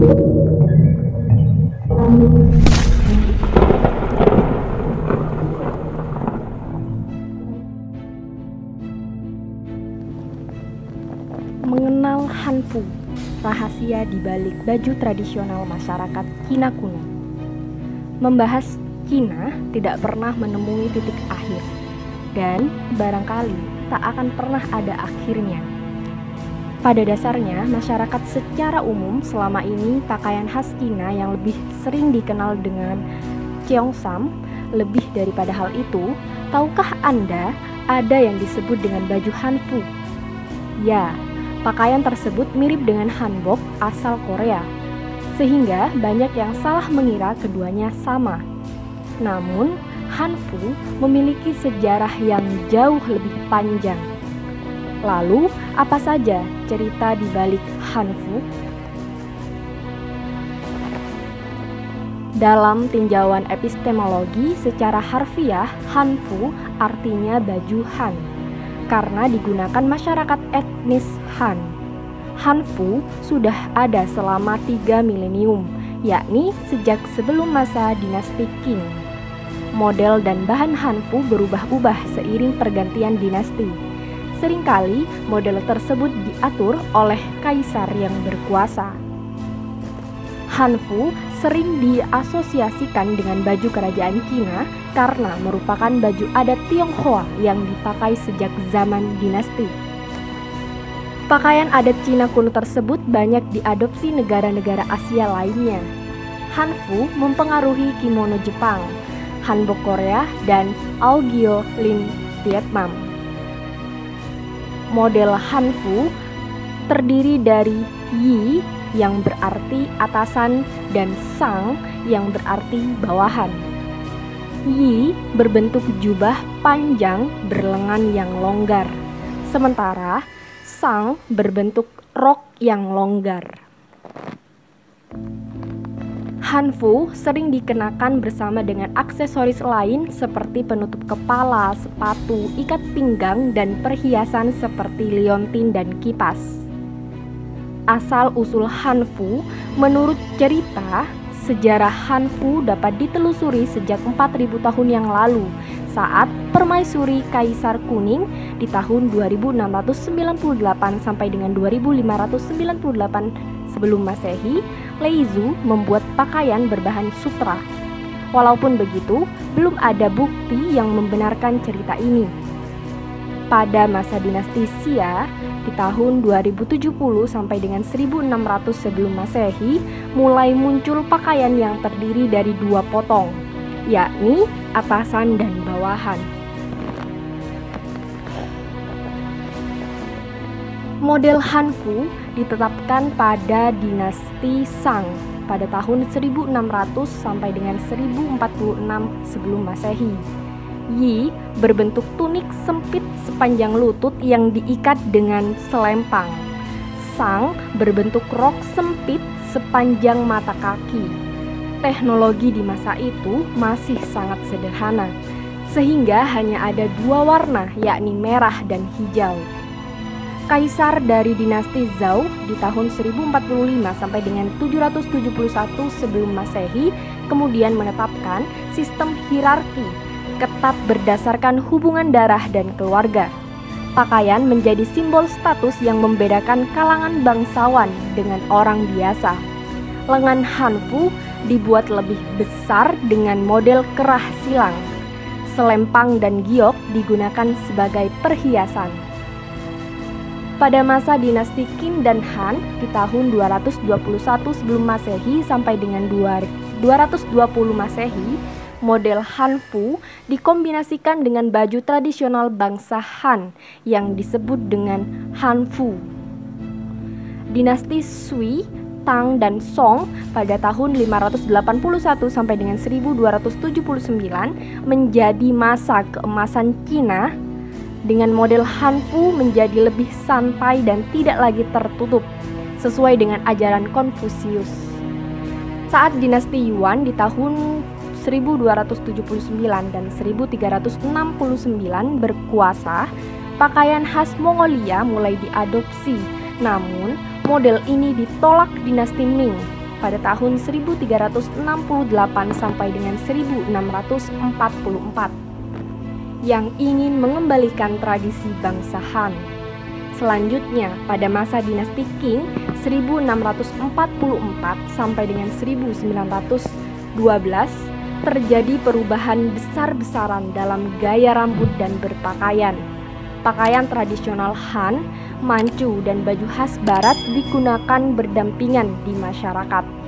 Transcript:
Mengenal Hanfu, rahasia di balik baju tradisional masyarakat Cina kuno. Membahas Cina tidak pernah menemui titik akhir, dan barangkali tak akan pernah ada akhirnya. Pada dasarnya, masyarakat secara umum selama ini pakaian khas Cina yang lebih sering dikenal dengan Cheongsam. Lebih daripada hal itu, tahukah Anda ada yang disebut dengan baju Hanfu? Ya, pakaian tersebut mirip dengan hanbok asal Korea, sehingga banyak yang salah mengira keduanya sama. Namun, Hanfu memiliki sejarah yang jauh lebih panjang. Lalu, apa saja cerita di balik Hanfu? Dalam tinjauan epistemologi, secara harfiah, Hanfu artinya baju Han, karena digunakan masyarakat etnis Han. Hanfu sudah ada selama 3 milenium, yakni sejak sebelum masa dinasti Qing. Model dan bahan Hanfu berubah-ubah seiring pergantian dinasti. Seringkali model tersebut diatur oleh kaisar yang berkuasa. Hanfu sering diasosiasikan dengan baju kerajaan Cina karena merupakan baju adat Tionghoa yang dipakai sejak zaman dinasti. Pakaian adat Cina kuno tersebut banyak diadopsi negara-negara Asia lainnya. Hanfu mempengaruhi kimono Jepang, hanbok Korea, dan Aogyo Lin Vietnam. Model Hanfu terdiri dari Yi yang berarti atasan dan Sang yang berarti bawahan. Yi berbentuk jubah panjang berlengan yang longgar, sementara Sang berbentuk rok yang longgar. Hanfu sering dikenakan bersama dengan aksesoris lain seperti penutup kepala, sepatu, ikat pinggang, dan perhiasan seperti liontin dan kipas. Asal-usul Hanfu, menurut cerita, sejarah Hanfu dapat ditelusuri sejak 4.000 tahun yang lalu saat permaisuri Kaisar Kuning di tahun 2698 sampai dengan 2598 sebelum Masehi, Leizu membuat pakaian berbahan sutra. Walaupun begitu, belum ada bukti yang membenarkan cerita ini. Pada masa dinasti Xia, di tahun 2070 sampai dengan 1600 sebelum Masehi, mulai muncul pakaian yang terdiri dari 2 potong, yakni atasan dan bawahan. Model Hanfu ditetapkan pada dinasti Shang pada tahun 1600 sampai dengan 1046 sebelum Masehi. Yi berbentuk tunik sempit sepanjang lutut yang diikat dengan selempang. Sang berbentuk rok sempit sepanjang mata kaki. Teknologi di masa itu masih sangat sederhana, sehingga hanya ada 2 warna, yakni merah dan hijau. Kaisar dari dinasti Zhou di tahun 1045 sampai dengan 771 sebelum Masehi kemudian menetapkan sistem hierarki ketat berdasarkan hubungan darah dan keluarga. Pakaian menjadi simbol status yang membedakan kalangan bangsawan dengan orang biasa. Lengan Hanfu dibuat lebih besar dengan model kerah silang. Selempang dan giok digunakan sebagai perhiasan. Pada masa dinasti Qin dan Han di tahun 221 sebelum Masehi sampai dengan 220 Masehi, model Hanfu dikombinasikan dengan baju tradisional bangsa Han yang disebut dengan Hanfu. Dinasti Sui, Tang, dan Song pada tahun 581 sampai dengan 1279 menjadi masa keemasan Cina dengan model Hanfu menjadi lebih santai dan tidak lagi tertutup sesuai dengan ajaran Konfusius. Saat dinasti Yuan di tahun 1279 dan 1369 berkuasa, pakaian khas Mongolia mulai diadopsi. Namun, model ini ditolak dinasti Ming. pada tahun 1368 sampai dengan 1644 yang ingin mengembalikan tradisi bangsa Han. Selanjutnya, pada masa dinasti Qing 1644 sampai dengan 1912 terjadi perubahan besar-besaran dalam gaya rambut dan berpakaian. Pakaian tradisional Han, mancu, dan baju khas barat digunakan berdampingan di masyarakat.